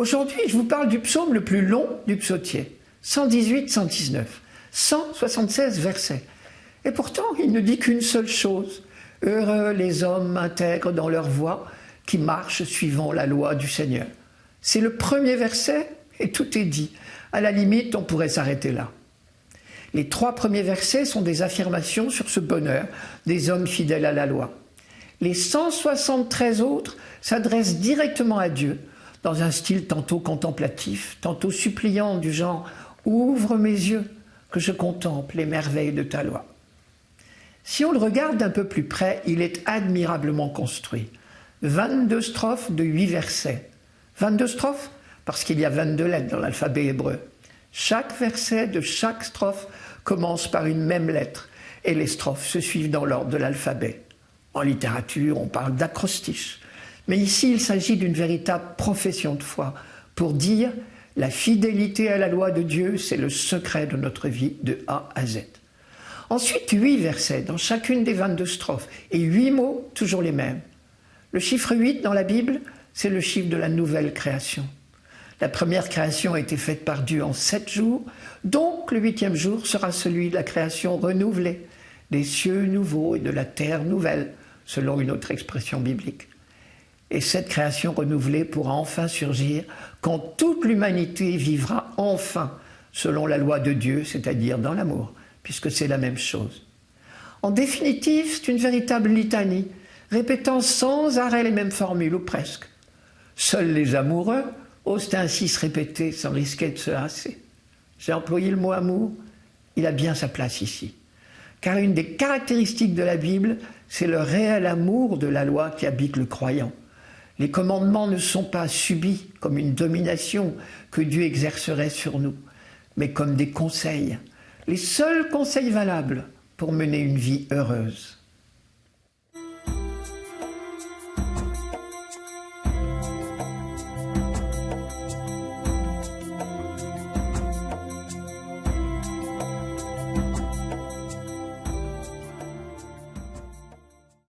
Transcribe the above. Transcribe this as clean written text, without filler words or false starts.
Aujourd'hui, je vous parle du psaume le plus long du psautier, 118-119, 176 versets. Et pourtant, il ne dit qu'une seule chose. Heureux les hommes intègres dans leur voie, qui marchent suivant la loi du Seigneur. C'est le premier verset et tout est dit. À la limite, on pourrait s'arrêter là. Les 3 premiers versets sont des affirmations sur ce bonheur des hommes fidèles à la loi. Les 173 autres s'adressent directement à Dieu, dans un style tantôt contemplatif, tantôt suppliant, du genre « Ouvre mes yeux, que je contemple les merveilles de ta loi ». Si on le regarde d'un peu plus près, il est admirablement construit. 22 strophes de 8 versets. 22 strophes parce qu'il y a 22 lettres dans l'alphabet hébreu. Chaque verset de chaque strophe commence par une même lettre et les strophes se suivent dans l'ordre de l'alphabet. En littérature, on parle d'acrostiche. Mais ici, il s'agit d'une véritable profession de foi pour dire la fidélité à la loi de Dieu, c'est le secret de notre vie de A à Z. Ensuite, 8 versets dans chacune des 22 strophes et 8 mots, toujours les mêmes. Le chiffre 8 dans la Bible, c'est le chiffre de la nouvelle création. La première création a été faite par Dieu en 7 jours, donc le 8e jour sera celui de la création renouvelée, des cieux nouveaux et de la terre nouvelle, selon une autre expression biblique. Et cette création renouvelée pourra enfin surgir quand toute l'humanité vivra enfin selon la loi de Dieu, c'est-à-dire dans l'amour, puisque c'est la même chose. En définitive, c'est une véritable litanie, répétant sans arrêt les mêmes formules, ou presque. Seuls les amoureux osent ainsi se répéter sans risquer de se lasser. J'ai employé le mot amour, il a bien sa place ici. Car une des caractéristiques de la Bible, c'est le réel amour de la loi qui habite le croyant. Les commandements ne sont pas subis comme une domination que Dieu exercerait sur nous, mais comme des conseils, les seuls conseils valables pour mener une vie heureuse.